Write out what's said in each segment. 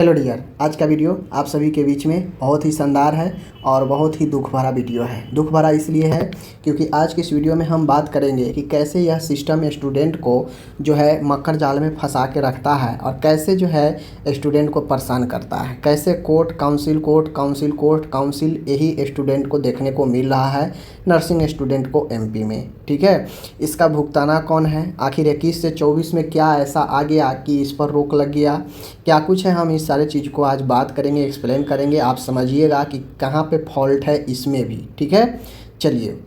Hello dear, आज का video आप सभी के बीच में बहुत ही शानदार है और बहुत ही दुख भरा वीडियो है। दुख भरा इसलिए है क्योंकि आज की इस वीडियो में हम बात करेंगे कि कैसे यह सिस्टम स्टूडेंट को जो है मक्खर जाल में फंसा के रखता है और कैसे जो है स्टूडेंट को परेशान करता है। कैसे कोर्ट काउंसिल यही स्टूडेंट को देखने को मिल रहा है, नर्सिंग स्टूडेंट को एमपी में। ठीक है, इसका भुगताना कौन है? आखिर 21 से 24 में क्या ऐसा आ गया कि इस पर रोक लग गया? क्या कुछ है, हम इस सारे चीज़ को आज बात करेंगे, एक्सप्लेन करेंगे। आप समझिएगा कि कहाँ पे फॉल्ट है इसमें भी। ठीक है, चलिए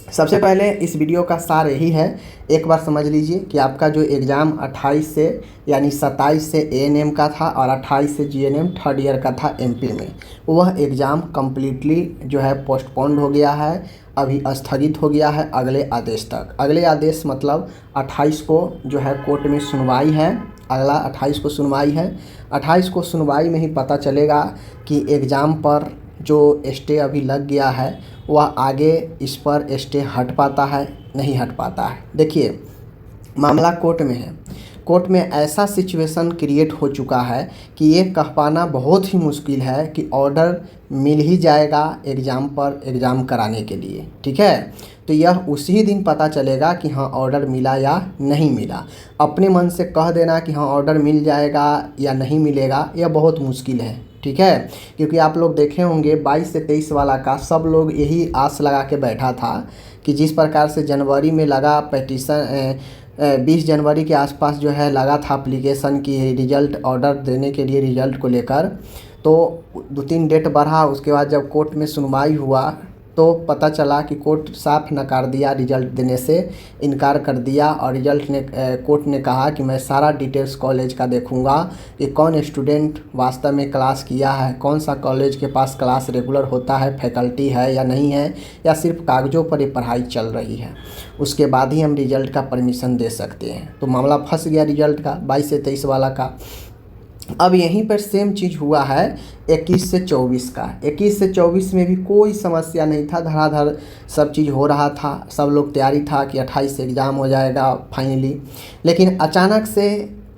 सबसे पहले इस वीडियो का सार यही है, एक बार समझ लीजिए कि आपका जो एग्ज़ाम 28 से यानी 27 से एएनएम का था और 28 से जीएनएम थर्ड ईयर का था एमपी में, वह एग्ज़ाम कम्प्लीटली जो है पोस्टपोन्ड हो गया है, अभी स्थगित हो गया है अगले आदेश तक। अगले आदेश मतलब 28 को जो है कोर्ट में सुनवाई है, अगला 28 को सुनवाई है। 28 को सुनवाई में ही पता चलेगा कि एग्ज़ाम पर जो स्टे अभी लग गया है वह आगे इस पर स्टे हट पाता है, नहीं हट पाता है। देखिए, मामला कोर्ट में है। कोर्ट में ऐसा सिचुएशन क्रिएट हो चुका है कि ये कह पाना बहुत ही मुश्किल है कि ऑर्डर मिल ही जाएगा एग्ज़ाम पर एग्ज़ाम कराने के लिए। ठीक है, तो यह उसी दिन पता चलेगा कि हाँ ऑर्डर मिला या नहीं मिला। अपने मन से कह देना कि हाँ ऑर्डर मिल जाएगा या नहीं मिलेगा, यह बहुत मुश्किल है। ठीक है, क्योंकि आप लोग देखे होंगे 22 से 23 वाला का सब लोग यही आस लगा के बैठा था कि जिस प्रकार से जनवरी में लगा पेटिशन, 20 जनवरी के आसपास जो है लगा था एप्लीकेशन की रिज़ल्ट ऑर्डर देने के लिए रिज़ल्ट को लेकर, तो 2-3 डेट बढ़ा। उसके बाद जब कोर्ट में सुनवाई हुआ तो पता चला कि कोर्ट साफ नकार दिया, रिज़ल्ट देने से इनकार कर दिया और कोर्ट ने कहा कि मैं सारा डिटेल्स कॉलेज का देखूंगा कि कौन स्टूडेंट वास्तव में क्लास किया है, कौन सा कॉलेज के पास क्लास रेगुलर होता है, फैकल्टी है या नहीं है, या सिर्फ कागज़ों पर ये पढ़ाई चल रही है। उसके बाद ही हम रिज़ल्ट का परमिशन दे सकते हैं। तो मामला फंस गया रिज़ल्ट का, 22 से 23 वाला का। अब यहीं पर सेम चीज़ हुआ है 21 से 24 का। 21 से 24 में भी कोई समस्या नहीं था, धड़ाधड़ सब चीज़ हो रहा था, सब लोग तैयारी था कि 28 से एग्ज़ाम हो जाएगा फाइनली। लेकिन अचानक से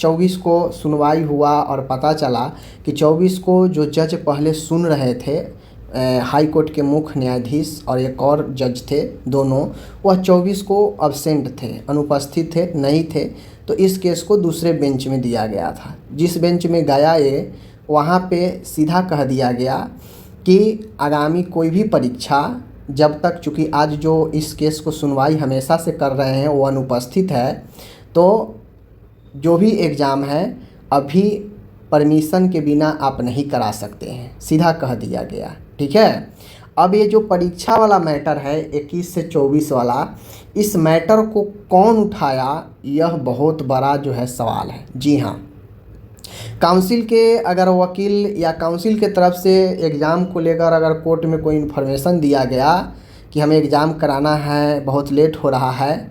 24 को सुनवाई हुआ और पता चला कि 24 को जो जज पहले सुन रहे थे, हाई कोर्ट के मुख्य न्यायाधीश और एक और जज थे, दोनों वह 24 को अब्सेंट थे, अनुपस्थित थे, नहीं थे। तो इस केस को दूसरे बेंच में दिया गया था। जिस बेंच में गया ये, वहाँ पे सीधा कह दिया गया कि आगामी कोई भी परीक्षा जब तक, चूँकि आज जो इस केस को सुनवाई हमेशा से कर रहे हैं वो अनुपस्थित है, तो जो भी एग्ज़ाम है अभी परमिशन के बिना आप नहीं करा सकते हैं, सीधा कह दिया गया। ठीक है, अब ये जो परीक्षा वाला मैटर है 21 से 24 वाला, इस मैटर को कौन उठाया, यह बहुत बड़ा जो है सवाल है। जी हाँ, काउंसिल के अगर वकील या काउंसिल के तरफ से एग्ज़ाम को लेकर अगर कोर्ट में कोई इन्फॉर्मेशन दिया गया कि हमें एग्ज़ाम कराना है, बहुत लेट हो रहा है,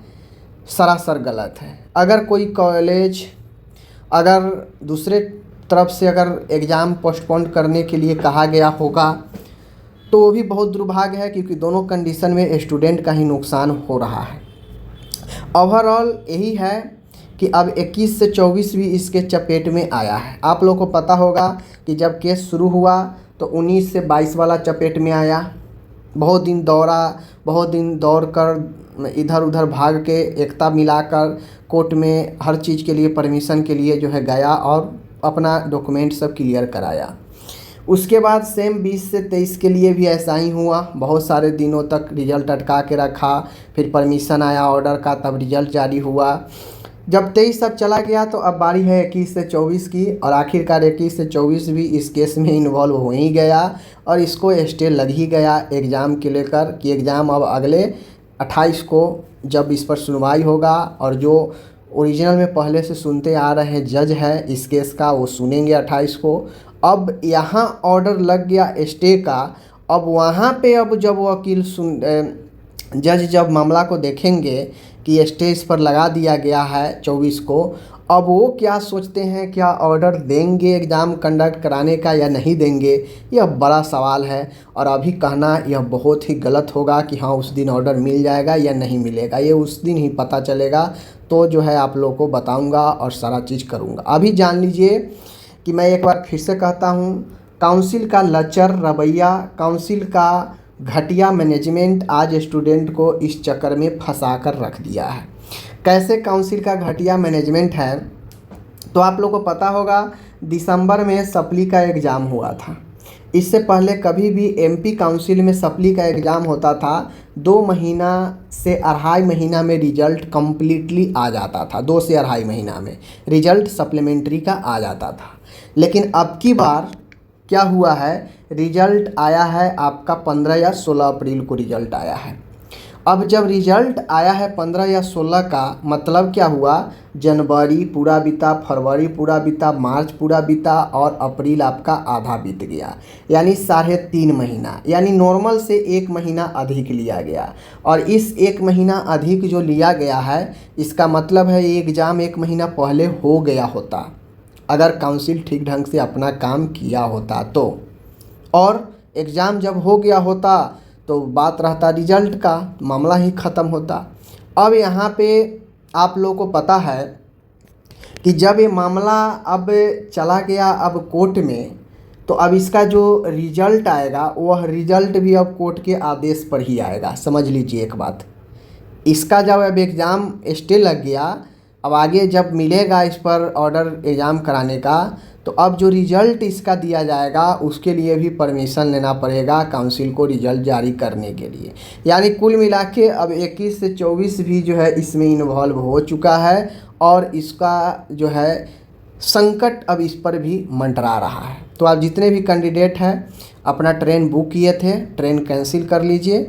सरासर गलत है। अगर कोई कॉलेज अगर दूसरे तरफ से अगर एग्ज़ाम पोस्टपोन करने के लिए कहा गया होगा तो वो भी बहुत दुर्भाग्य है, क्योंकि दोनों कंडीशन में स्टूडेंट का ही नुकसान हो रहा है। ओवरऑल यही है कि अब 21 से 24 भी इसके चपेट में आया है। आप लोगों को पता होगा कि जब केस शुरू हुआ तो 19 से 22 वाला चपेट में आया। बहुत दिन दौड़ कर इधर उधर भाग के एकता मिलाकर कोर्ट में हर चीज़ के लिए परमिशन के लिए जो है गया और अपना डॉक्यूमेंट सब क्लियर कराया। उसके बाद सेम 20 से 23 के लिए भी ऐसा ही हुआ, बहुत सारे दिनों तक रिज़ल्ट अटका के रखा, फिर परमिशन आया ऑर्डर का, तब रिज़ल्ट जारी हुआ। जब 23 तक चला गया तो अब बारी है 21 से 24 की, और आखिरकार 21 से 24 भी इस केस में इन्वॉल्व हो ही गया और इसको स्टे लग ही गया एग्ज़ाम के लेकर कि एग्ज़ाम अब अगले 28 को जब इस पर सुनवाई होगा और जो ओरिजिनल में पहले से सुनते आ रहे हैं जज है इस केस का, वो सुनेंगे 28 को। अब यहाँ ऑर्डर लग गया स्टे का। अब वहाँ पे अब जब वकील जज जब मामला को देखेंगे कि स्टे इस पर लगा दिया गया है 24 को, अब वो क्या सोचते हैं, क्या ऑर्डर देंगे एग्ज़ाम कंडक्ट कराने का या नहीं देंगे, यह बड़ा सवाल है। और अभी कहना यह बहुत ही गलत होगा कि हाँ उस दिन ऑर्डर मिल जाएगा या नहीं मिलेगा, ये उस दिन ही पता चलेगा। तो जो है आप लोगों को बताऊंगा और सारा चीज़ करूंगा। अभी जान लीजिए कि मैं एक बार फिर से कहता हूँ, काउंसिल का लचर रवैया, काउंसिल का घटिया मैनेजमेंट आज स्टूडेंट को इस चक्कर में फंसा कर रख दिया है। कैसे काउंसिल का घटिया मैनेजमेंट है, तो आप लोग को पता होगा दिसंबर में सप्ली का एग्ज़ाम हुआ था। इससे पहले कभी भी एमपी काउंसिल में सप्ली का एग्ज़ाम होता था 2 महीना से 2.5 महीना में रिजल्ट कम्प्लीटली आ जाता था। 2 से 2.5 महीना में रिजल्ट सप्लीमेंट्री का आ जाता था। लेकिन अब की बार क्या हुआ है, रिजल्ट आया है आपका 15 या 16 अप्रैल को रिजल्ट आया है। अब जब रिजल्ट आया है 15 या 16 का, मतलब क्या हुआ, जनवरी पूरा बीता, फरवरी पूरा बीता, मार्च पूरा बीता और अप्रैल आपका आधा बीत गया, यानी 3.5 महीना, यानी नॉर्मल से 1 महीना अधिक लिया गया। और इस 1 महीना अधिक जो लिया गया है, इसका मतलब है ये एग्ज़ाम 1 महीना पहले हो गया होता अगर काउंसिल ठीक ढंग से अपना काम किया होता तो। और एग्ज़ाम जब हो गया होता तो बात रहता रिजल्ट का, मामला ही ख़त्म होता। अब यहाँ पे आप लोगों को पता है कि जब ये मामला अब चला गया अब कोर्ट में, तो अब इसका जो रिजल्ट आएगा वह रिजल्ट भी अब कोर्ट के आदेश पर ही आएगा। समझ लीजिए एक बात, इसका जब अब एग्ज़ाम स्टे लग गया, अब आगे जब मिलेगा इस पर ऑर्डर एग्ज़ाम कराने का, तो अब जो रिज़ल्ट इसका दिया जाएगा उसके लिए भी परमिशन लेना पड़ेगा काउंसिल को रिज़ल्ट जारी करने के लिए। यानी कुल मिला के अब 21 से 24 भी जो है इसमें इन्वॉल्व हो चुका है और इसका जो है संकट अब इस पर भी मंडरा रहा है। तो आप जितने भी कैंडिडेट हैं अपना ट्रेन बुक किए थे, ट्रेन कैंसिल कर लीजिए।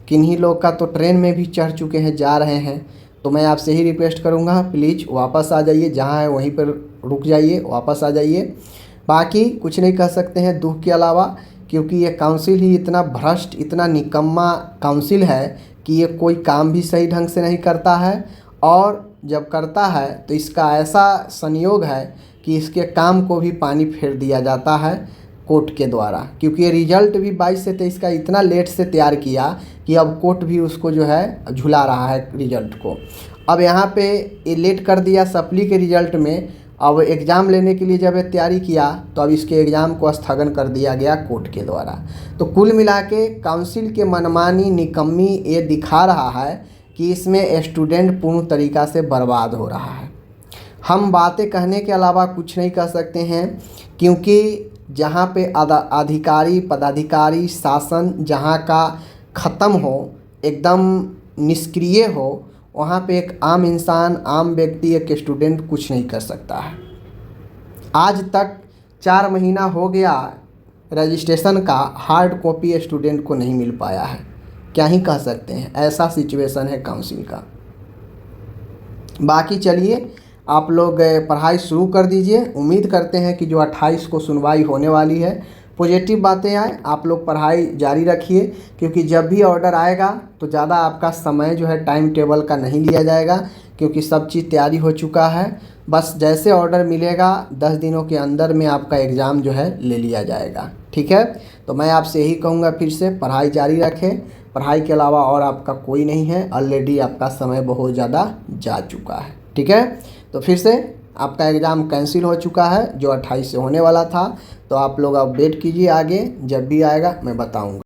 किन्हीं लोग का तो ट्रेन में भी चढ़ चुके हैं, जा रहे हैं। तो मैं आपसे ही रिक्वेस्ट करूंगा, प्लीज़ वापस आ जाइए, जहां है वहीं पर रुक जाइए, वापस आ जाइए। बाकी कुछ नहीं कह सकते हैं दुख के अलावा, क्योंकि ये काउंसिल ही इतना भ्रष्ट, इतना निकम्मा काउंसिल है कि ये कोई काम भी सही ढंग से नहीं करता है। और जब करता है तो इसका ऐसा संयोग है कि इसके काम को भी पानी फेर दिया जाता है कोर्ट के द्वारा, क्योंकि ये रिजल्ट भी 22 से 23 का इतना लेट से तैयार किया कि अब कोर्ट भी उसको जो है झुला रहा है रिजल्ट को। अब यहाँ पे ये लेट कर दिया सप्ली के रिजल्ट में। अब एग्ज़ाम लेने के लिए जब ये तैयारी किया तो अब इसके एग्ज़ाम को स्थगन कर दिया गया कोर्ट के द्वारा। तो कुल मिला के काउंसिल के मनमानी निकम्मी ये दिखा रहा है कि इसमें स्टूडेंट पूर्ण तरीक़ा से बर्बाद हो रहा है। हम बातें कहने के अलावा कुछ नहीं कह सकते हैं, क्योंकि जहाँ पे अधिकारी पदाधिकारी शासन जहाँ का ख़त्म हो, एकदम निष्क्रिय हो, वहाँ पे एक आम इंसान, आम व्यक्ति, एक स्टूडेंट कुछ नहीं कर सकता है। आज तक 4 महीना हो गया रजिस्ट्रेशन का, हार्ड कॉपी स्टूडेंट को नहीं मिल पाया है। क्या ही कह सकते हैं, ऐसा सिचुएशन है काउंसिल का। बाकी चलिए आप लोग पढ़ाई शुरू कर दीजिए। उम्मीद करते हैं कि जो 28 को सुनवाई होने वाली है पॉजिटिव बातें आए। आप लोग पढ़ाई जारी रखिए, क्योंकि जब भी ऑर्डर आएगा तो ज़्यादा आपका समय जो है टाइम टेबल का नहीं लिया जाएगा, क्योंकि सब चीज़ तैयारी हो चुका है। बस जैसे ऑर्डर मिलेगा 10 दिनों के अंदर में आपका एग्ज़ाम जो है ले लिया जाएगा। ठीक है, तो मैं आपसे यही कहूँगा फिर से पढ़ाई जारी रखें। पढ़ाई के अलावा और आपका कोई नहीं है, ऑलरेडी आपका समय बहुत ज़्यादा जा चुका है। ठीक है, तो फिर से आपका एग्ज़ाम कैंसिल हो चुका है जो 28 से होने वाला था। तो आप लोग अब वेट कीजिए, आगे जब भी आएगा मैं बताऊंगा।